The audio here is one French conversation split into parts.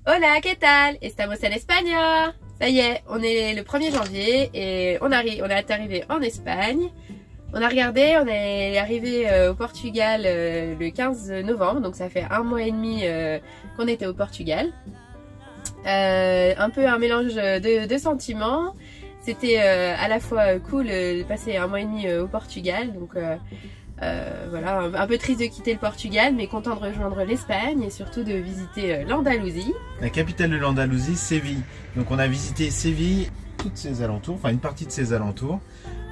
Hola, ¿qué tal? Estamos en España. Ça y est, on est le 1er janvier et on est arrivé en Espagne. On a regardé, on est arrivé au Portugal le 15 novembre, donc ça fait un mois et demi qu'on était au Portugal. Un peu un mélange de sentiments. C'était à la fois cool de passer un mois et demi au Portugal, donc voilà, un peu triste de quitter le Portugal, mais content de rejoindre l'Espagne et surtout de visiter l'Andalousie. La capitale de l'Andalousie, Séville. Donc on a visité Séville, toutes ses alentours, enfin une partie de ses alentours.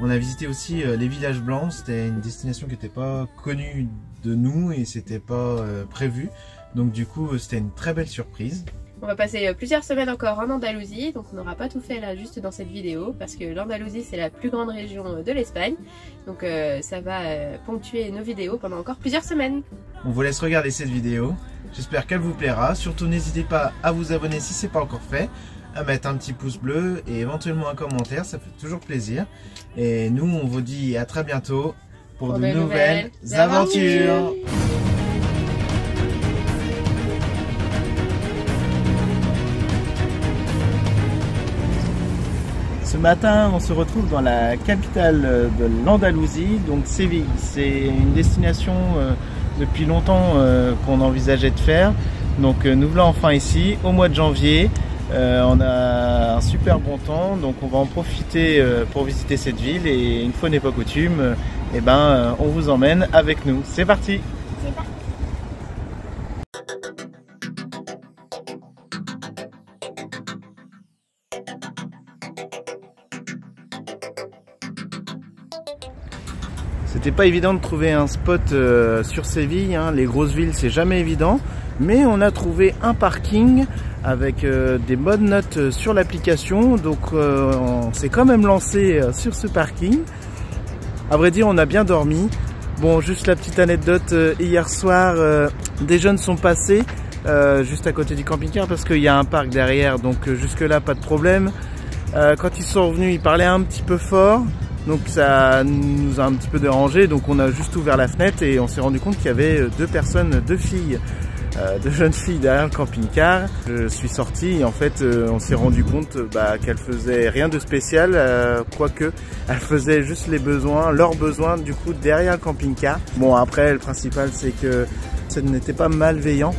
On a visité aussi les villages blancs, c'était une destination qui n'était pas connue de nous et c'était pas prévu. Donc du coup c'était une très belle surprise. On va passer plusieurs semaines encore en Andalousie, donc on n'aura pas tout fait là juste dans cette vidéo parce que l'Andalousie c'est la plus grande région de l'Espagne, donc ça va ponctuer nos vidéos pendant encore plusieurs semaines. On vous laisse regarder cette vidéo, j'espère qu'elle vous plaira, surtout n'hésitez pas à vous abonner si ce n'est pas encore fait, à mettre un petit pouce bleu et éventuellement un commentaire, ça fait toujours plaisir. Et nous on vous dit à très bientôt pour de nouvelles aventures. Ce matin, on se retrouve dans la capitale de l'Andalousie, donc Séville. C'est une destination depuis longtemps qu'on envisageait de faire. Donc nous voilà enfin ici, au mois de janvier. On a un super bon temps, donc on va en profiter pour visiter cette ville. Et une fois n'est pas coutume, on vous emmène avec nous. C'est parti! C'est parti. C'était pas évident de trouver un spot sur Séville, hein. Les grosses villes c'est jamais évident, mais on a trouvé un parking avec des bonnes notes sur l'application, donc on s'est quand même lancé sur ce parking. À vrai dire on a bien dormi. Bon, juste la petite anecdote, hier soir des jeunes sont passés juste à côté du camping-car parce qu'il y a un parc derrière, donc jusque là pas de problème. Quand ils sont revenus ils parlaient un petit peu fort. Donc ça nous a un petit peu dérangé, donc on a juste ouvert la fenêtre et on s'est rendu compte qu'il y avait deux jeunes filles derrière le camping-car. Je suis sorti et en fait on s'est rendu compte qu'elles faisaient rien de spécial, quoique elles faisaient juste leurs besoins du coup derrière le camping-car. Bon après le principal c'est que ça n'était pas malveillant.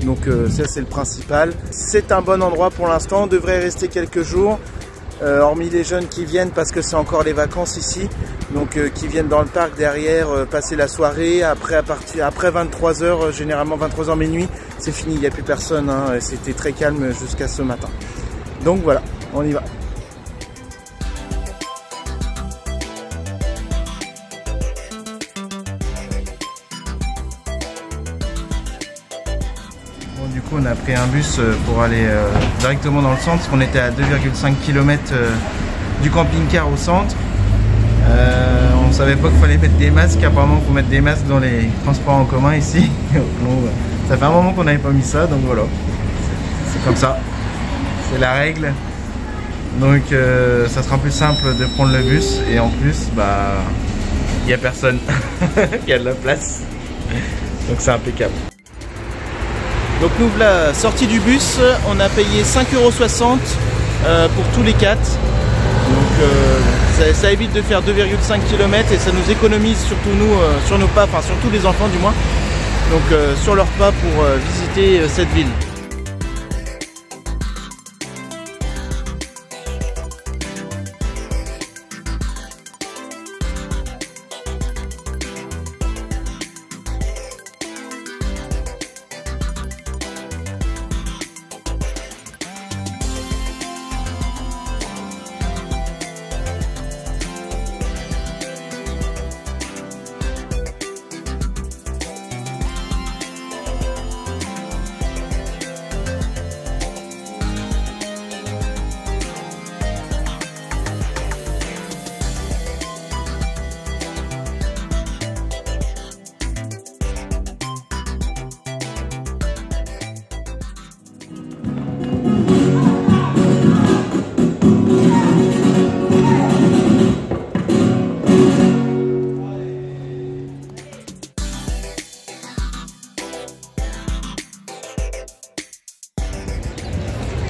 Donc ça c'est le principal. C'est un bon endroit pour l'instant, on devrait rester quelques jours. Hormis les jeunes qui viennent parce que c'est encore les vacances ici, donc qui viennent dans le parc derrière passer la soirée, après 23h, généralement 23h minuit, c'est fini, il n'y a plus personne, hein, c'était très calme jusqu'à ce matin. Donc voilà, on y va. Du coup on a pris un bus pour aller directement dans le centre parce qu'on était à 2,5 km du camping-car au centre. On ne savait pas qu'il fallait mettre des masques, apparemment il faut mettre des masques dans les transports en commun ici. Donc, ça fait un moment qu'on n'avait pas mis ça, donc voilà, c'est comme ça, c'est la règle. Donc ça sera plus simple de prendre le bus et en plus il n'y a personne, il y a de la place, donc c'est impeccable. Donc nous voilà sortis du bus, on a payé 5,60 € pour tous les 4. Donc ça évite de faire 2,5 km et ça nous économise surtout nous, sur nos pas, enfin surtout les enfants du moins, donc sur leurs pas pour visiter cette ville.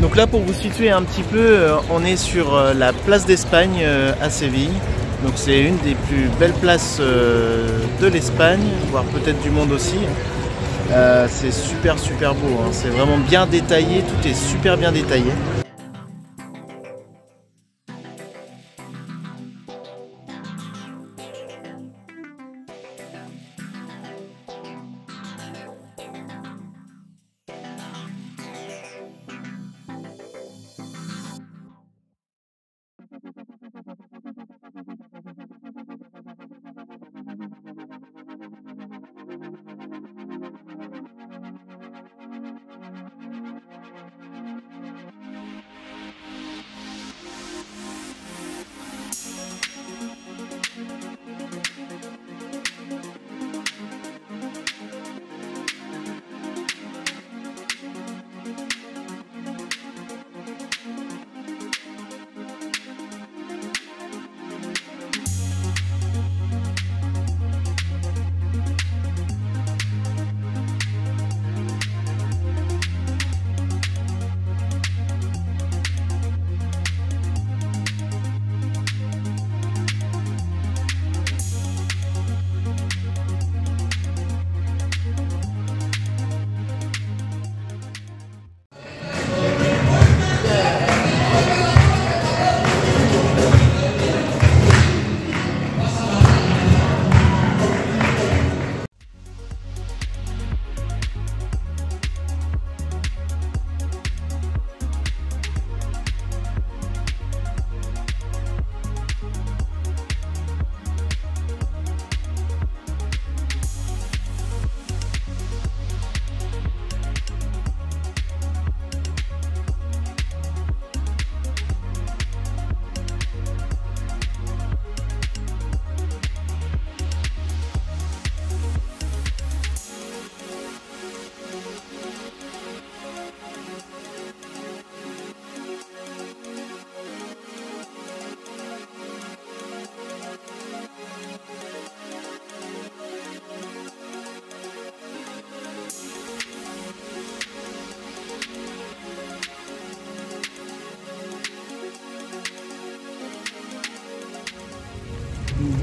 Donc là, pour vous situer un petit peu, on est sur la place d'Espagne à Séville. Donc c'est une des plus belles places de l'Espagne, voire peut-être du monde aussi. C'est super beau, hein. C'est vraiment bien détaillé, tout est super bien détaillé.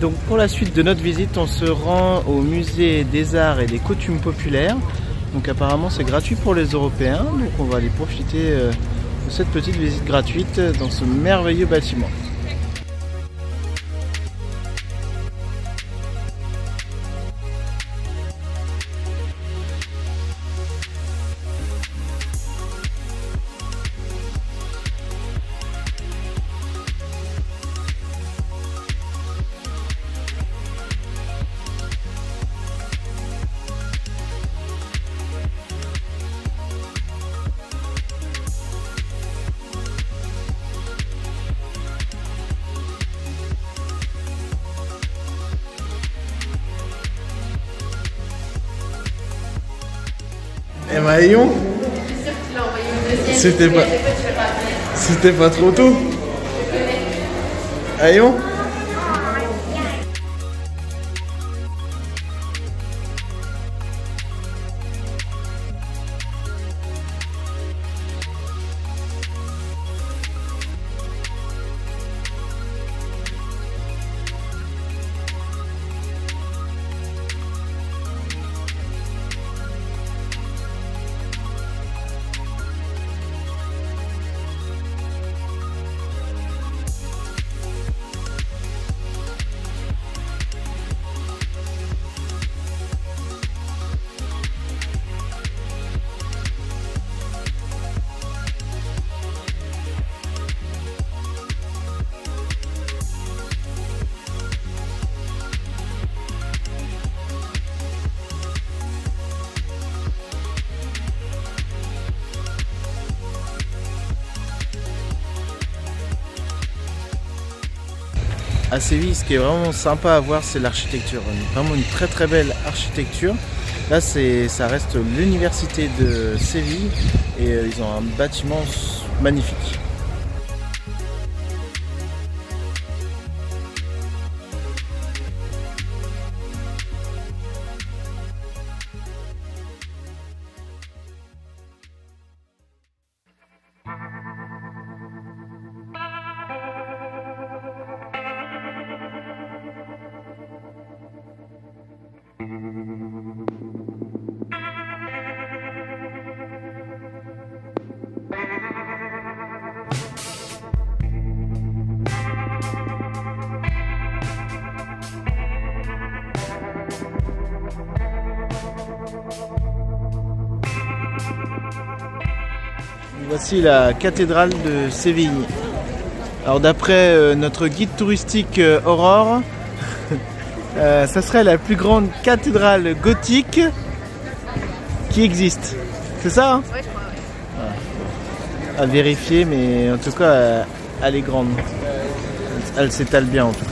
Donc pour la suite de notre visite, on se rend au musée des arts et des coutumes populaires. Donc apparemment c'est gratuit pour les Européens, donc on va aller profiter de cette petite visite gratuite dans ce merveilleux bâtiment. Eh ben, Ayon, c'était pas trop tôt. Ayon. À Séville, ce qui est vraiment sympa à voir, c'est l'architecture. Vraiment une très belle architecture. Là, ça reste l'université de Séville et ils ont un bâtiment magnifique. Voici la cathédrale de Séville. Alors d'après notre guide touristique Aurore, ça serait la plus grande cathédrale gothique qui existe. C'est ça hein? Ouais, je crois, ouais. À vérifier, mais en tout cas, elle est grande. Elle s'étale bien en tout cas.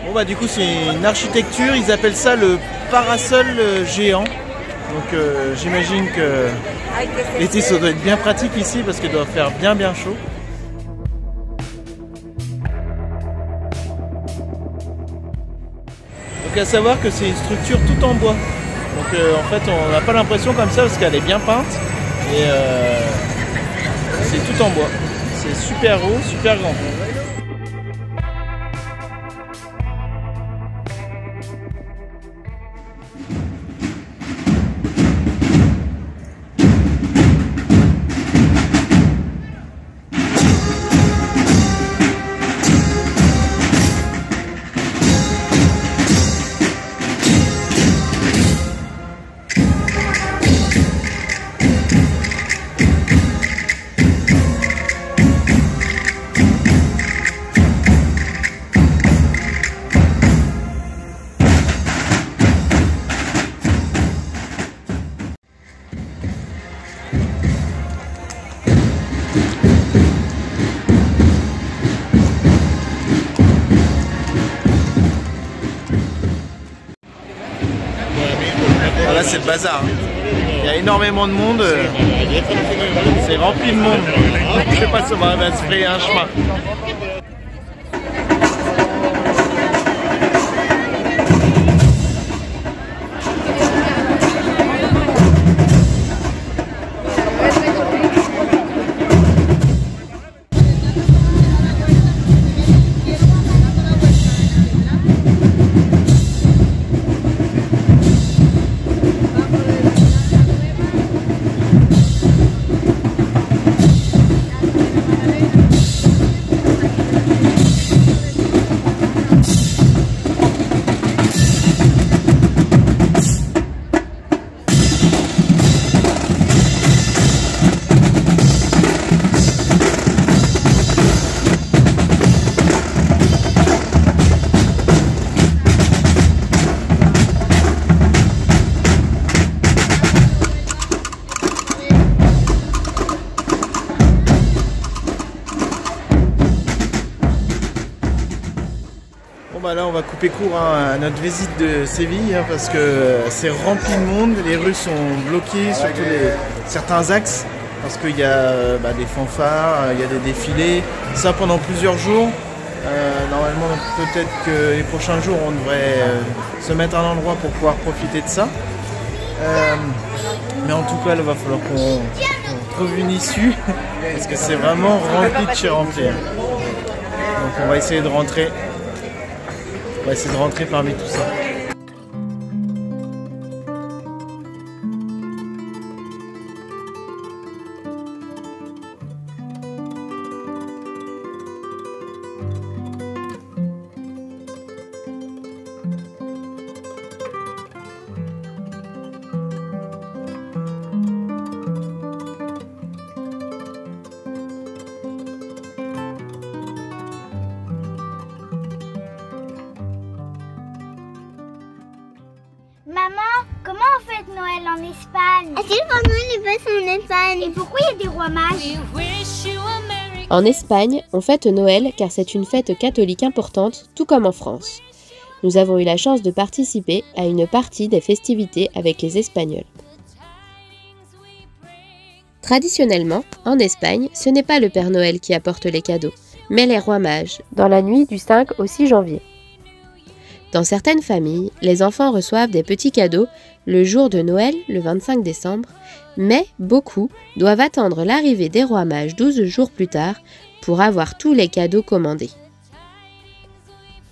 Bon bah du coup c'est une architecture, ils appellent ça le parasol géant. Donc j'imagine que l'été ça doit être bien pratique ici parce qu'il doit faire bien chaud. Donc à savoir que c'est une structure tout en bois. Donc en fait on n'a pas l'impression comme ça parce qu'elle est bien peinte. Et c'est tout en bois. C'est super haut, super grand. Là c'est le bazar. Il y a énormément de monde. C'est rempli de monde. Je sais pas si on va se frayer un chemin. Bah là on va couper court à notre visite de Séville parce que c'est rempli de monde, les rues sont bloquées, surtout certains axes parce qu'il y a des fanfares, il y a des défilés, ça pendant plusieurs jours. Normalement peut-être que les prochains jours on devrait se mettre à un endroit pour pouvoir profiter de ça. Mais en tout cas il va falloir qu'on trouve une issue parce que c'est vraiment rempli de chez rempli. Donc on va essayer de rentrer. On va essayer de rentrer parmi tout ça. Maman, comment on fête Noël en Espagne? Est-ce que pendant les fêtes en Espagne? Et pourquoi il y a des rois mages? En Espagne, on fête Noël car c'est une fête catholique importante, tout comme en France. Nous avons eu la chance de participer à une partie des festivités avec les Espagnols. Traditionnellement, en Espagne, ce n'est pas le Père Noël qui apporte les cadeaux, mais les rois mages, dans la nuit du 5 au 6 janvier. Dans certaines familles, les enfants reçoivent des petits cadeaux le jour de Noël, le 25 décembre, mais beaucoup doivent attendre l'arrivée des rois mages 12 jours plus tard pour avoir tous les cadeaux commandés.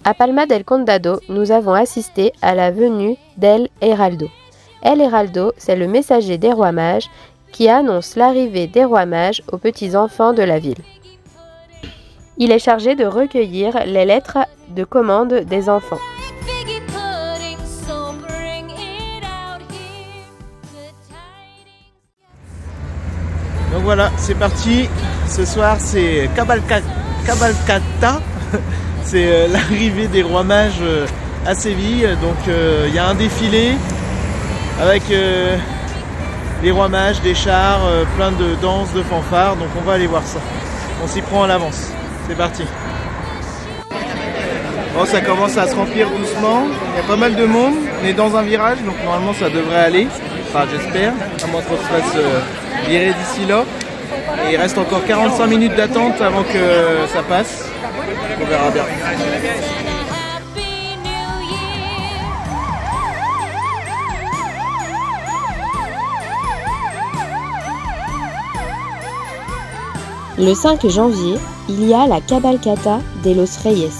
À Palma del Condado, nous avons assisté à la venue d'El Heraldo. El Heraldo, c'est le messager des rois mages qui annonce l'arrivée des rois mages aux petits-enfants de la ville. Il est chargé de recueillir les lettres de commande des enfants. Donc voilà, c'est parti. Ce soir, c'est Cabalcata. C'est l'arrivée des rois mages à Séville. Donc il y a un défilé avec les rois mages, des chars, plein de danses, de fanfares. Donc on va aller voir ça. On s'y prend à l'avance. C'est parti. Bon, ça commence à se remplir doucement. Il y a pas mal de monde. On est dans un virage, donc normalement ça devrait aller. Enfin, j'espère. À moins qu'on se fasse virer d'ici là. Et il reste encore 45 minutes d'attente avant que ça passe. On verra bien. Le 5 janvier, il y a la Cabalcata de los Reyes.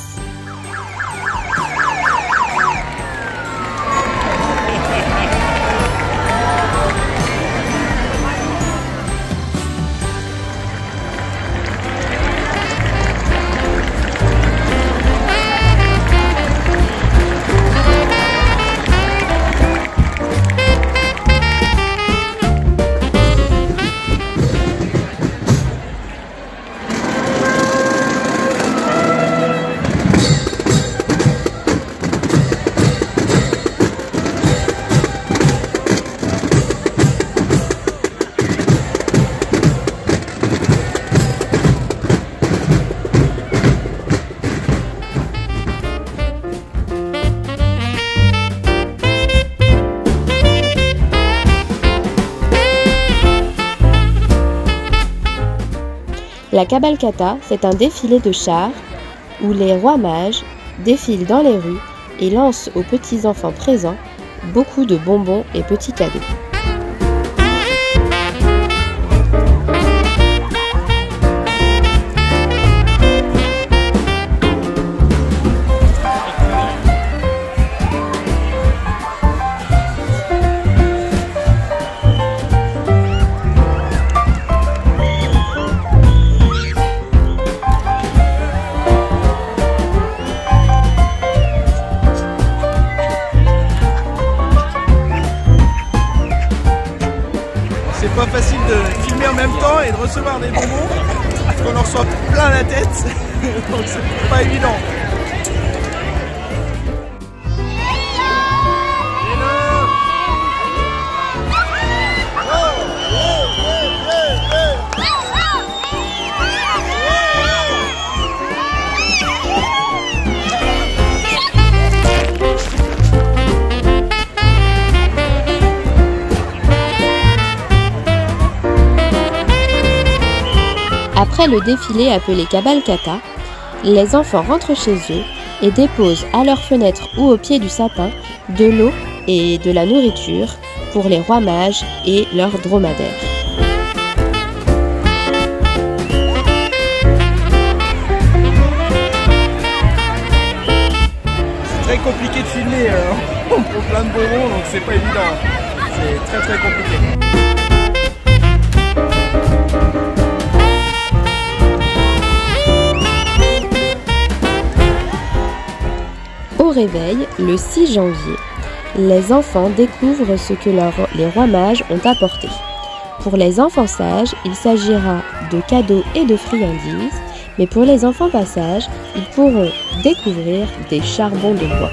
La Cabalcata, c'est un défilé de chars où les rois mages défilent dans les rues et lancent aux petits-enfants présents beaucoup de bonbons et petits cadeaux. C'est pas facile de filmer en même temps et de recevoir des bonbons parce qu'on en reçoit plein la tête, donc c'est pas évident. Après le défilé appelé Cabalcata, les enfants rentrent chez eux et déposent à leur fenêtre ou au pied du sapin de l'eau et de la nourriture pour les rois mages et leurs dromadaires. C'est très compliqué de filmer, on prend plein de bonbons donc c'est pas évident. C'est très compliqué. Au réveil, le 6 janvier, les enfants découvrent ce que les rois mages ont apporté. Pour les enfants sages, il s'agira de cadeaux et de friandises, mais pour les enfants pas sages, ils pourront découvrir des charbons de bois.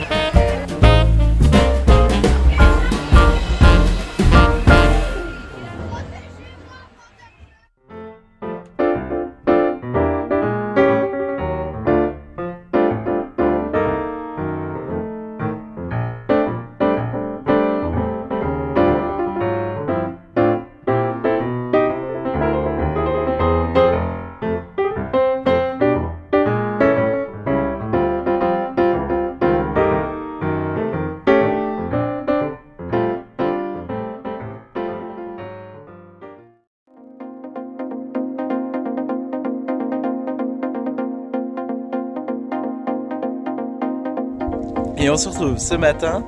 Et on se retrouve ce matin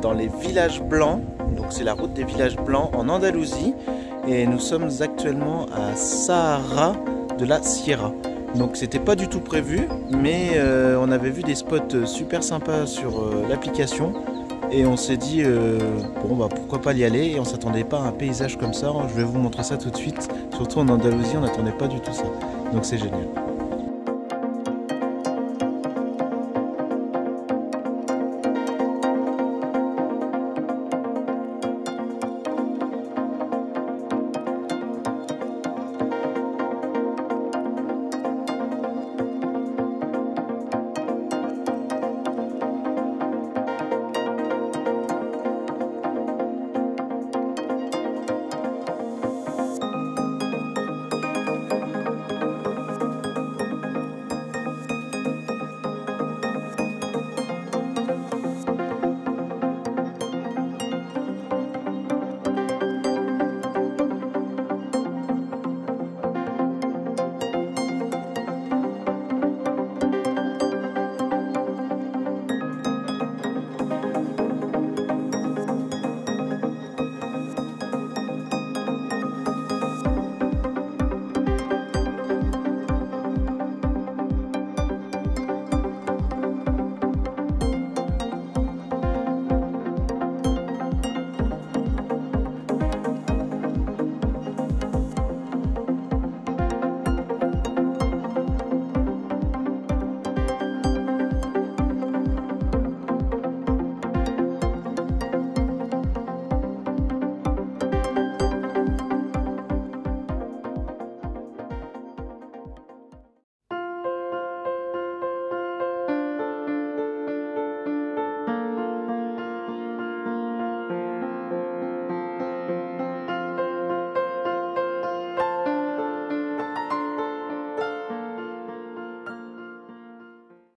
dans les villages blancs. Donc c'est la route des villages blancs en Andalousie. Et nous sommes actuellement à Sahara de la Sierra. Donc c'était pas du tout prévu, mais on avait vu des spots super sympas sur l'application. Et on s'est dit, bon bah pourquoi pas y aller, et on s'attendait pas à un paysage comme ça. Je vais vous montrer ça tout de suite. Surtout en Andalousie, on n'attendait pas du tout ça. Donc c'est génial.